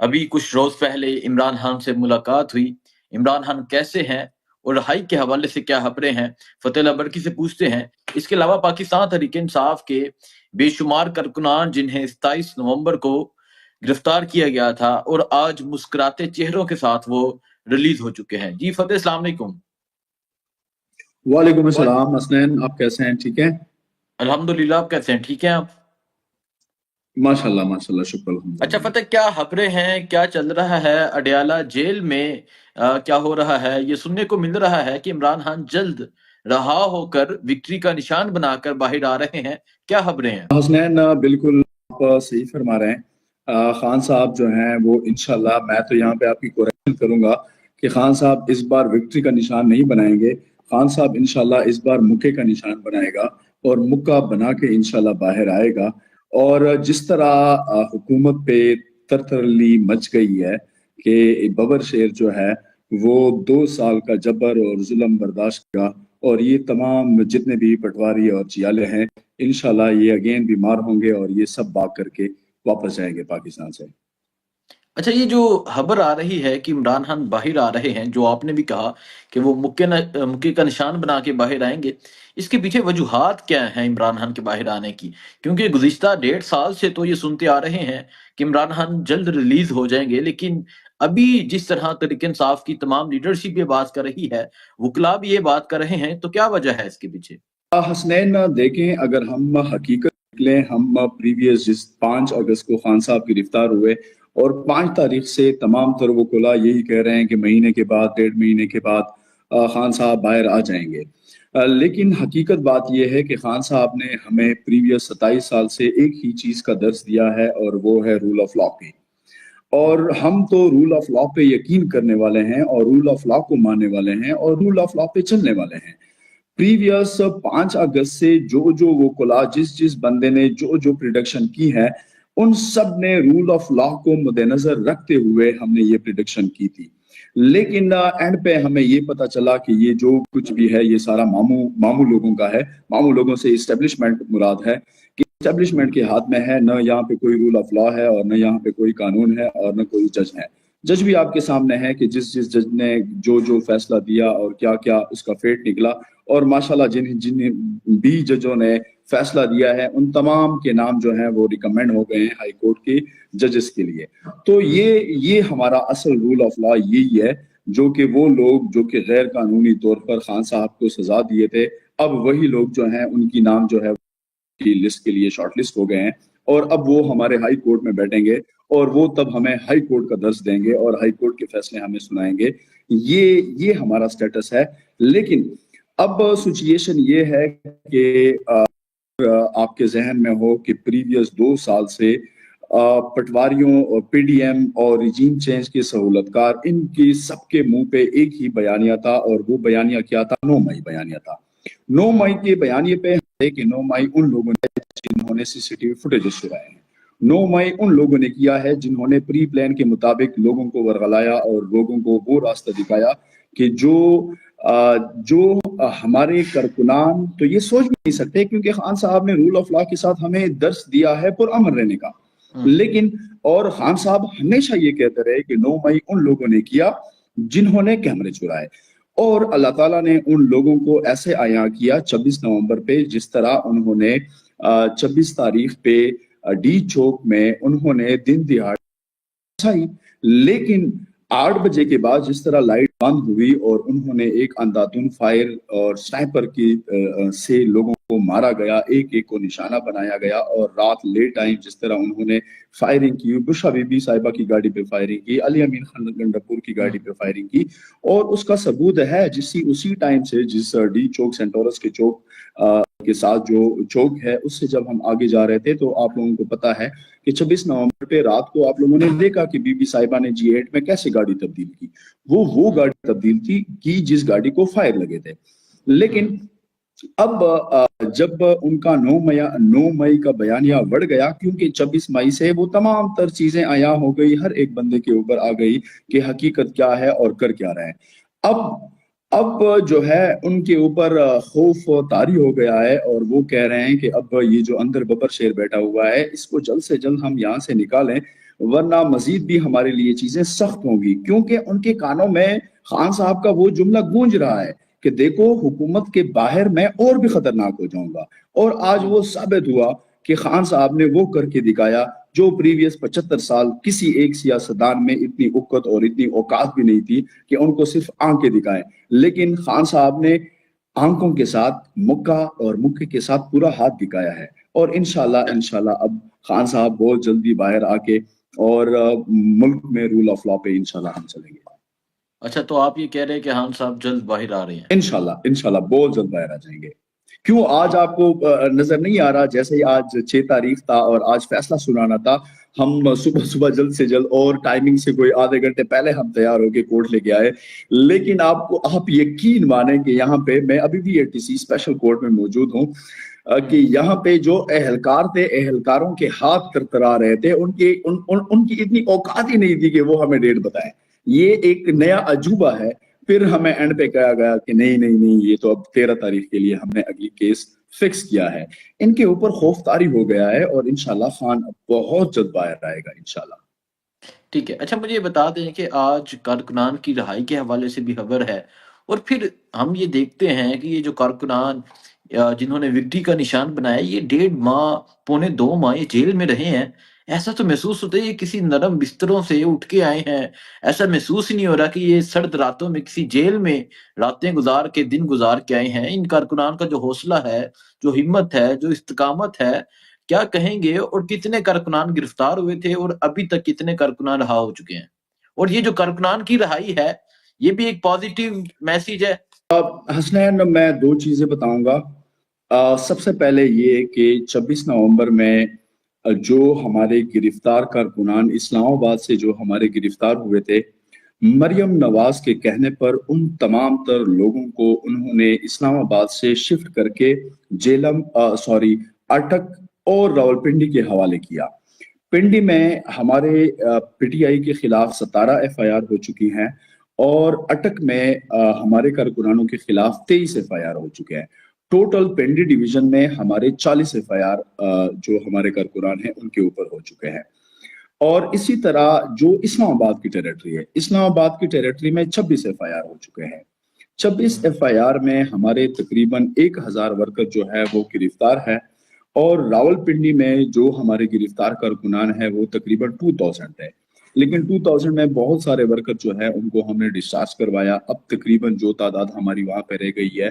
ابھی کچھ روز پہلے عمران خان سے ملاقات ہوئی. عمران خان کیسے ہیں اور رہائی کے حوالے سے کیا خبریں ہیں، فتح برکی سے پوچھتے ہیں. اس کے علاوہ پاکستان تحریک انصاف کے بے شمار کارکنان جنہیں 27 نومبر کو گرفتار کیا گیا تھا اور آج مسکراتے چہروں کے ساتھ وہ ریلیز ہو چکے ہیں. جی فتح، السلام علیکم. وعلیکم السلام حسنین، آپ کیسے ہیں؟ ٹھیک ہیں؟ الحمدللہ، آپ کیسے ہیں؟ ٹھیک ہیں آپ؟ ماشاءاللہ ماشاءاللہ، شکر الحمدللہ. اچھا فتح، کیا خبریں ہیں، کیا چل رہا ہے اڈیالہ جیل میں؟ کیا ہو رہا ہے؟ یہ سننے کو مل رہا ہے کہ عمران خان جلد رہا ہو کر وکٹری کا نشان بنا کر باہر آ رہے ہیں. کیا خبریں ہیں؟ حسنین بالکل آپ صحیح فرما رہے ہیں. خان صاحب جو ہیں وہ انشاءاللہ، میں تو یہاں پہ آپ کی کوریکشن کروں گا کہ خان صاحب اس بار وکٹری کا نشان نہیں بنائیں گے. خان صاحب انشاءاللہ اس بار مکے کا نشان بنائے گا اور مکہ بنا کے انشاءاللہ باہر آئے گا. اور جس طرح حکومت پہ ترترلی مچ گئی ہے کہ ببر شیر جو ہے وہ 2 سال کا جبر اور ظلم برداشت کا، اور یہ تمام جتنے بھی پٹواری اور چیالے ہیں انشاءاللہ یہ اگین بیمار ہوں گے اور یہ سب بھاگ کر کے واپس جائیں گے پاکستان سے. اچھا، یہ جو خبر آ رہی ہے کہ عمران خان باہر آ رہے ہیں، جو آپ نے بھی کہا کہ وہ مکے کا نشان بنا کے باہر آئیں گے، اس کے پیچھے وجوہات کیا ہیں عمران خان کے باہر آنے کی؟ کیونکہ گزشتہ 1.5 سال سے تو یہ سنتے آ رہے ہیں کہ عمران خان جلد ریلیز ہو جائیں گے، لیکن ابھی جس طرح تحریک انصاف کی تمام لیڈرشپ یہ بات کر رہی ہے، وکلاء بھی یہ بات کر رہے ہیں، تو کیا وجہ ہے اس کے پیچھے؟ حسنین دیکھیں، اگر ہم حقیقت نکلیں، ہم پریویس جس 5 اگست کو خان صاحب گرفتار ہوئے اور 5 تاریخ سے تمام تر وکلاء یہی کہہ رہے ہیں کہ مہینے کے بعد 1.5 مہینے کے بعد خان صاحب باہر آ جائیں گے. لیکن حقیقت بات یہ ہے کہ خان صاحب نے ہمیں پریویس 27 سال سے ایک ہی چیز کا درس دیا ہے اور وہ ہے رول آف لا کی. اور ہم تو رول آف لا پہ یقین کرنے والے ہیں اور رول آف لا کو ماننے والے ہیں اور رول آف لا پہ چلنے والے ہیں. پریویس 5 اگست سے جو وکلاء جس بندے نے جو پریڈکشن کی ہے، ان سب نے رول آف لا کو مد نظر رکھتے ہوئے ہم نے یہ پریڈکشن کی تھی. لیکن اینڈ پہ ہمیں یہ پتا چلا کہ یہ جو کچھ بھی ہے یہ سارا ماموں لوگوں کا ہے. ماموں لوگوں سے اسٹیبلشمنٹ مراد ہے کہ اسٹیبلشمنٹ کے ہاتھ میں ہے، نہ یہاں پہ کوئی رول آف لا ہے اور نہ یہاں پہ کوئی قانون ہے اور نہ کوئی جج ہے. جج بھی آپ کے سامنے ہے کہ جس جج نے جو فیصلہ دیا اور کیا اس کا فیٹ نکلا. اور ماشاءاللہ جن بھی ججوں نے فیصلہ دیا ہے ان تمام کے نام جو ہیں وہ ریکمینڈ ہو گئے ہیں ہائی کورٹ کے ججز کے لیے. تو یہ ہمارا اصل رول آف لا یہی ہے، جو کہ وہ لوگ جو کہ غیر قانونی طور پر خان صاحب کو سزا دیے تھے، اب وہی لوگ جو ہیں ان کی نام جو ہے کی لسٹ کے لیے شارٹ لسٹ ہو گئے ہیں اور اب وہ ہمارے ہائی کورٹ میں بیٹھیں گے اور وہ تب ہمیں ہائی کورٹ کا درس دیں گے اور ہائی کورٹ کے فیصلے ہمیں سنائیں گے. یہ ہمارا سٹیٹس ہے. لیکن اب سچویشن یہ ہے کہ آپ کے ذہن میں ہو کہ پریویس 2 سال سے پٹواریوں اور پی ڈی ایم اور ریجیم چینج کے سہولت کار، ان کی سب کے منہ پہ ایک ہی بیانیہ تھا اور وہ بیانیہ کیا تھا؟ 9 مئی بیانیہ تھا. 9 مئی کے بیانیے پہ کہ 9 مئی ان لوگوں نے جنہوں نے سی سی ٹی وی فوٹیجز چرائے ہیں. 9 مئی ان لوگوں نے کیا ہے جنہوں نے پری پلان کے مطابق لوگوں کو ورغلایا اور لوگوں کو وہ راستہ دکھایا کہ جو ہمارے کارکنان تو یہ سوچ بھی نہیں سکتے، کیونکہ خان صاحب نے رول آف لا کے ساتھ ہمیں درس دیا ہے پر امن رہنے کا. لیکن اور خان صاحب ہمیشہ یہ کہتے رہے کہ 9 مئی ان لوگوں نے کیا جنہوں نے کیمرے چرائے، اور اللہ تعالیٰ نے ان لوگوں کو ایسے عیاں کیا 26 نومبر پہ، جس طرح انہوں نے 26 تاریخ پہ ڈی چوک میں انہوں نے دن دہاڑے، لیکن 8 بجے کے بعد جس طرح لائٹ بند ہوئی اور انہوں نے ایک اندھادھند فائر اور سنائپر کی سے لوگوں کو مارا گیا، ایک کو نشانہ بنایا گیا، اور رات لیٹ ٹائم جس طرح انہوں نے فائرنگ کی، بشرا بی بی صاحبہ کی گاڑی پہ فائرنگ کی، علی امین خان گنڈاپور کی گاڑی پہ فائرنگ کی. اور اس کا ثبوت ہے اسی ٹائم سے جس ڈی چوک سینٹورس کے چوک کے ساتھ جو چوک ہے اس سے جب ہم آگے جا رہے تھے تو آپ لوگوں کو پتا ہے کہ 26 نومبر پہ رات کو آپ لوگوں نے دیکھا کہ بی بی صاحبہ نے G8 میں کیسے گاڑی تبدیل کی. وہ گاڑی تبدیل کی جس گاڑی کو فائر لگے تھے. لیکن اب جب ان کا 9 مئی کا بیانیہ بڑھ گیا، کیونکہ 26 مئی سے وہ تمام تر چیزیں عیاں ہو گئی، ہر ایک بندے کے اوپر آ گئی کہ حقیقت کیا ہے اور کر کیا رہے ہیں. اب اب جو ہے ان کے اوپر خوف طاری ہو گیا ہے، اور وہ کہہ رہے ہیں کہ اب یہ جو اندر ببر شیر بیٹھا ہوا ہے اس کو جلد سے جلد ہم یہاں سے نکالیں، ورنہ مزید بھی ہمارے لیے چیزیں سخت ہوں گی، کیونکہ ان کے کانوں میں خان صاحب کا وہ جملہ گونج رہا ہے کہ دیکھو حکومت کے باہر میں اور بھی خطرناک ہو جاؤں گا۔ اور آج وہ ثابت ہوا کہ خان صاحب نے وہ کر کے دکھایا جو پریویس 75 سال کسی ایک سیاستدان میں اتنی اکت اور اتنی اوقات بھی نہیں تھی کہ ان کو صرف آنکھیں دکھائیں، لیکن خان صاحب نے آنکھوں کے ساتھ مکہ اور مکے کے ساتھ پورا ہاتھ دکھایا ہے۔ اور انشاءاللہ اب خان صاحب بہت جلدی باہر آ کے اور ملک میں رول آف لا پہ انشاءاللہ ہم چلیں گے۔ اچھا، تو آپ یہ کہہ رہے ہیں کہ خان صاحب جلد باہر آ رہے ہیں؟ انشاءاللہ بہت جلد باہر آ جائیں گے۔ کیوں آج آپ کو نظر نہیں آ رہا جیسے ہی آج 6 تاریخ تھا اور آج فیصلہ سنانا تھا، ہم صبح صبح جلد سے جلد اور ٹائمنگ سے کوئی آدھے گھنٹے پہلے ہم تیار ہو کے کورٹ لے کے آئے، لیکن آپ یقین مانیں کہ یہاں پہ میں ابھی بھی ATC اسپیشل کورٹ میں موجود ہوں، کہ یہاں پہ جو اہلکار تھے، اہلکاروں کے ہاتھ ترترا رہے تھے، ان کی اتنی اوقات ہی نہیں تھی کہ وہ ہمیں ڈیٹ بتائیں۔ یہ ایک نیا عجوبہ ہے۔ پھر ہمیں اینڈ پہ کہا گیا کہ نہیں نہیں نہیں، یہ تو اب 13 تاریخ کے لیے ہم نے اگلی کیس فکس کیا ہے۔ ان کے اوپر خوف طاری ہو گیا ہے، اور انشاءاللہ خان بہت جلد باہر آئے گا انشاءاللہ۔ ٹھیک ہے، اچھا مجھے یہ بتا دیں کہ آج کارکنان کی رہائی کے حوالے سے بھی خبر ہے، اور پھر ہم یہ دیکھتے ہیں کہ یہ جو کارکنان جنہوں نے وکٹری کا نشان بنایا، یہ 1.5 ماہ، پونے 2 ماہ یہ جیل میں رہے ہیں۔ ایسا تو محسوس ہوتا ہے یہ کسی نرم بستروں سے اٹھ کے آئے ہیں، ایسا محسوس ہی نہیں ہو رہا کہ یہ سرد راتوں میں کسی جیل میں راتیں گزار کے دن گزار کے آئے ہیں۔ ان کارکنان کا جو حوصلہ ہے، جو ہمت ہے، جو استقامت ہے، کیا کہیں گے؟ اور کتنے کارکنان گرفتار ہوئے تھے اور ابھی تک کتنے کارکنان رہا ہو چکے ہیں؟ اور یہ جو کارکنان کی رہائی ہے، یہ بھی ایک پازیٹیو میسیج ہے۔ حسنین، میں 2 چیزیں بتاؤں گا۔ سب سے پہلے یہ کہ 26 نومبر میں جو ہمارے گرفتار کارکنان اسلام آباد سے جو ہمارے گرفتار ہوئے تھے، مریم نواز کے کہنے پر ان تمام تر لوگوں کو انہوں نے اسلام آباد سے شفٹ کر کے جیلم اٹک اور راولپنڈی کے حوالے کیا۔ پنڈی میں ہمارے PTI کے خلاف 17 FIR ہو چکی ہیں، اور اٹک میں ہمارے کارکنانوں کے خلاف 23 FIR ہو چکے ہیں۔ ٹوٹل پنڈی ڈویژن میں ہمارے 40 FIR جو ہمارے کارکنان ہیں ان کے اوپر ہو چکے ہیں۔ اور اسی طرح جو اسلام آباد کی ٹیریٹری ہے، اسلام آباد کی ٹیریٹری میں 26 FIR ہو چکے ہیں۔ 26 FIR میں ہمارے تقریباً 1000 ورکر جو ہے وہ گرفتار ہے، اور راولپنڈی میں جو ہمارے گرفتار کارکنان ہیں وہ تقریباً 2000 ہے، لیکن 2000 میں بہت سارے ورکر جو ہے ان کو ہم نے ڈسچارج کروایا۔ اب تقریباً جو تعداد ہماری وہاں پہ رہ گئی ہے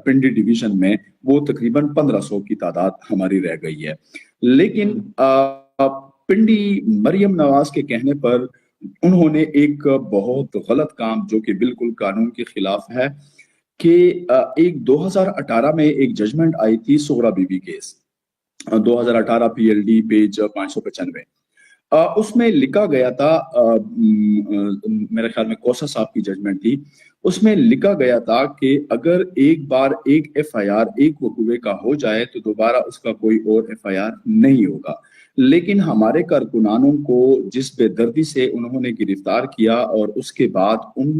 پنڈی ڈویژن میں، وہ تقریباً 1500 کی تعداد ہماری رہ گئی ہے۔ لیکن پنڈی مریم نواز کے کہنے پر انہوں نے ایک بہت غلط کام جو کہ بالکل قانون کے خلاف ہے، کہ ایک 2018 میں ایک ججمنٹ آئی تھی Sughra Bibi case, 2018 PLD page 595۔ اس میں لکھا گیا تھا، میرے خیال میں کوسا صاحب کی ججمنٹ تھی، اس میں لکھا گیا تھا کہ اگر ایک بار ایک FIR ایک وقوعے کا ہو جائے تو دوبارہ اس کا کوئی اور FIR نہیں ہوگا۔ لیکن ہمارے کارکنانوں کو جس بے دردی سے انہوں نے گرفتار کیا، اور اس کے بعد ان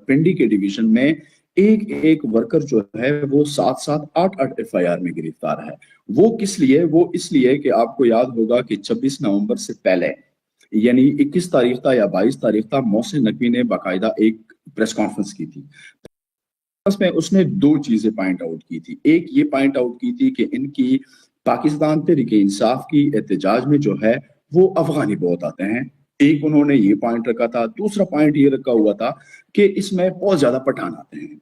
پنڈی کے ڈویژن میں ایک ایک ورکر جو ہے وہ 7 8 FIR میں گرفتار ہے۔ وہ کس لیے؟ وہ اس لیے کہ آپ کو یاد ہوگا کہ 26 نومبر سے پہلے، یعنی 21 تاریخ تھا یا 22 تاریخ تھا، محسن نقوی نے باقاعدہ ایک پریس کانفرنس کی تھی۔ اس میں اس نے 2 چیزیں پوائنٹ آؤٹ کی تھی۔ ایک یہ پوائنٹ آؤٹ کی تھی کہ ان کی پاکستان تحریک انصاف کی احتجاج میں جو ہے وہ افغانی بہت آتے ہیں، ایک انہوں نے یہ پوائنٹ رکھا تھا۔ دوسرا پوائنٹ یہ رکھا ہوا تھا کہ اس میں بہت زیادہ پٹھان آتے ہیں۔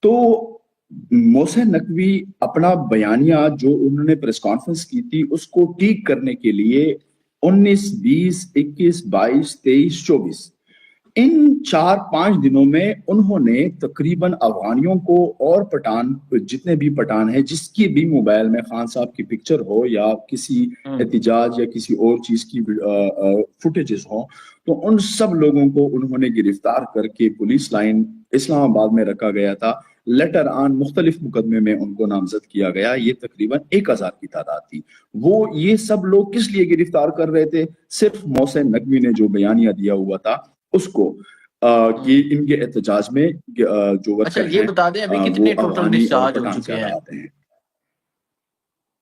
تو محسن نقوی اپنا بیانیہ جو انہوں نے پریس کانفرنس کی تھی اس کو ٹھیک کرنے کے لیے 19 20 21 22 23 24 ان 4-5 دنوں میں انہوں نے تقریباً افغانیوں کو اور پٹھان، جتنے بھی پٹھان ہیں جس کی بھی موبائل میں خان صاحب کی پکچر ہو یا کسی احتجاج یا کسی اور چیز کی فوٹیجز ہوں، تو ان سب لوگوں کو انہوں نے گرفتار کر کے پولیس لائن اسلام آباد میں رکھا گیا تھا۔ لیٹر آن مختلف مقدمے میں ان کو نامزد کیا گیا۔ یہ تقریباً 1000 کی تعداد تھی۔ وہ یہ سب لوگ کس لیے گرفتار کر رہے تھے؟ صرف محسن نقوی نے جو بیانیہ دیا ہوا تھا اس کو۔ کہ ان کے احتجاج میں جو اچھا ورکر یہ ہیں بتا دیں ابھی وہ کتنے ٹوٹل افغانی اور ڈسچارج ہو پٹھان چکے زیادہ ہیں؟ آتے ہیں۔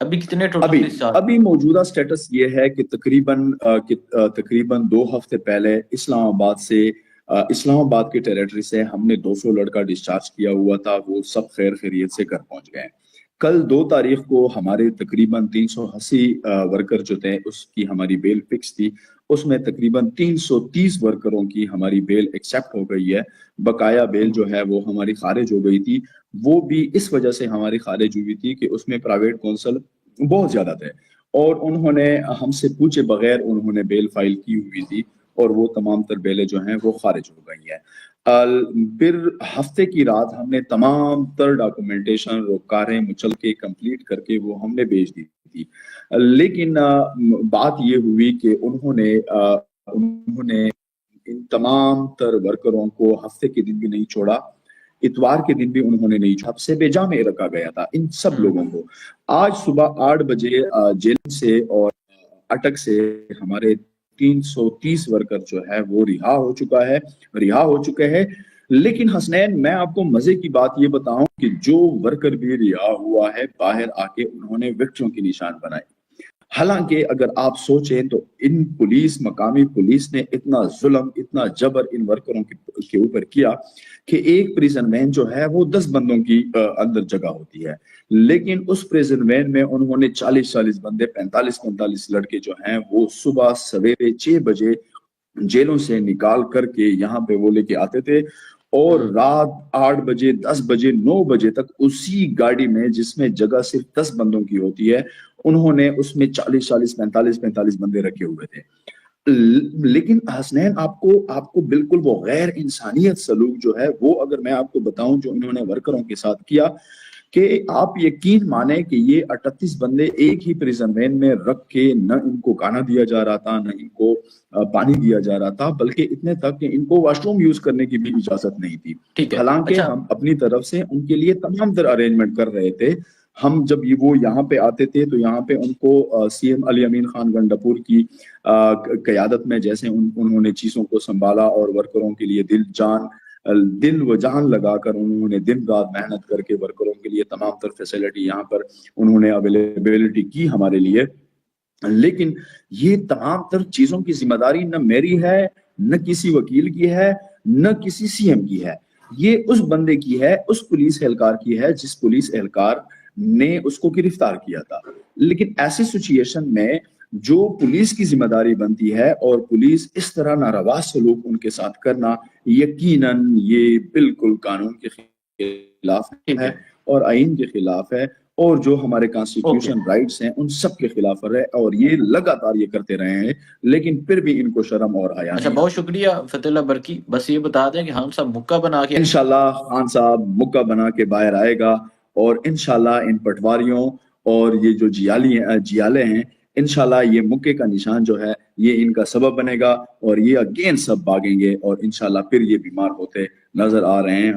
ابھی کتنے ٹوٹل ابھی ڈسچارج؟ ابھی موجودہ سٹیٹس یہ ہے کہ تقریباً 2 ہفتے پہلے اسلام آباد سے اسلام آباد کے ٹیریٹری سے ہم نے 200 لڑکا ڈسچارج کیا ہوا تھا، وہ سب خیر خیریت سے گھر پہنچ گئے۔ کل 2 تاریخ کو ہمارے تقریباً 380 ورکر جو تھے اس کی ہماری بیل فکس تھی، اس میں تقریباً 330 ورکروں کی ہماری بیل ایکسیپٹ ہو گئی ہے، بقایا بیل جو ہے وہ ہماری خارج ہو گئی تھی۔ وہ بھی اس وجہ سے ہماری خارج ہوئی تھی کہ اس میں پرائیویٹ کونسل بہت زیادہ تھے اور انہوں نے ہم سے پوچھے بغیر انہوں نے بیل فائل کی ہوئی تھی اور وہ تمام تر بیلیں جو ہیں وہ خارج ہو گئی ہیں۔ پھر ہفتے کی رات ہم نے تمام تر ڈاکومنٹیشن روکاریں مچل کے کمپلیٹ کر کے وہ ہم نے بھیج دی تھی، لیکن بات یہ ہوئی کہ انہوں نے ان تمام تر ورکروں کو ہفتے کے دن بھی نہیں چھوڑا، اتوار کے دن بھی انہوں نے نہیں چھوڑا، سے بیجا میں رکھا گیا تھا ان سب لوگوں کو۔ آج صبح 8 بجے جیل سے اور اٹک سے ہمارے 330 ورکر جو ہے وہ رہا ہو چکے ہیں۔ لیکن حسنین میں آپ کو مزے کی بات یہ بتاؤں کہ جو ورکر بھی رہا ہوا ہے باہر آ کے انہوں نے وکٹوں کی نشان بنائے۔ حالانکہ اگر آپ سوچیں تو مقامی پولیس نے اتنا ظلم اتنا جبر ان ورکروں کے اوپر کیا کہ ایک پریزن وین جو ہے وہ 10 بندوں کی اندر جگہ ہوتی ہے، لیکن اس پریزن وین میں انہوں نے 40 بندے 45 لڑکے جو ہیں وہ صبح سویرے 6 بجے جیلوں سے نکال کر کے یہاں پہ وہ لے کے آتے تھے اور رات 8 بجے 10 بجے 9 بجے تک اسی گاڑی میں جس میں جگہ صرف 10 بندوں کی ہوتی ہے انہوں نے اس میں 45 بندے رکھے ہوئے تھے۔ لیکن حسنین آپ کو بالکل وہ غیر انسانیت سلوک جو ہے وہ اگر میں آپ کو بتاؤں جو انہوں نے ورکروں کے ساتھ کیا کہ آپ یقین مانیں کہ یہ 38 بندے ایک ہی پریزن وین میں رکھ کے نہ ان کو کھانا دیا جا رہا تھا نہ ان کو پانی دیا جا رہا تھا، بلکہ اتنے تک کہ ان کو واش روم یوز کرنے کی بھی اجازت نہیں تھی۔ ٹھیک ہے حالانکہ اچھا ہم اپنی طرف سے ان کے لیے تمام تر ارینجمنٹ کر رہے تھے۔ ہم جب وہ یہاں پہ آتے تھے تو یہاں پہ ان کو سی ایم علی امین خان گنڈپور کی قیادت میں جیسے انہوں نے چیزوں کو سنبھالا اور ورکروں کے لیے دل و جان لگا کر انہوں نے دن رات محنت کر کے ورکروں کے لیے تمام تر فیسلٹی یہاں پر انہوں نے اویلیبلٹی کی ہمارے لیے۔ لیکن یہ تمام تر چیزوں کی ذمہ داری نہ میری ہے نہ کسی وکیل کی ہے نہ کسی سی ایم کی ہے، یہ اس بندے کی ہے، اس پولیس اہلکار کی ہے جس پولیس اہلکار نے اس کو گرفتار کیا تھا۔ لیکن ایسی سچویشن میں جو پولیس کی ذمہ داری بنتی ہے اور پولیس اس طرح ناروا سلوک ان کے ساتھ کرنا یقیناً یہ بالکل قانون کے خلاف ٹھیک ہے ہے اور آئین کے خلاف ہے اور جو ہمارے اوکے کانسٹیٹیوشن رائٹس ہیں ان سب کے خلاف ہے، اور یہ لگاتار یہ کرتے رہے ہیں لیکن پھر بھی ان کو شرم اور حیا اچھا نہیں بہت آتی۔ شکریہ فتح اللہ برکی، بس یہ بتا دیں کہ ہم سب مکہ بنا کے انشاءاللہ خان صاحب مکہ بنا کے باہر آئے گا اور انشاءاللہ ان پٹواریوں اور یہ جو جیالے ہیں انشاءاللہ یہ مکے کا نشان جو ہے یہ ان کا سبب بنے گا اور یہ اگین سب بھاگیں گے اور انشاءاللہ پھر یہ بیمار ہوتے نظر آ رہے ہیں۔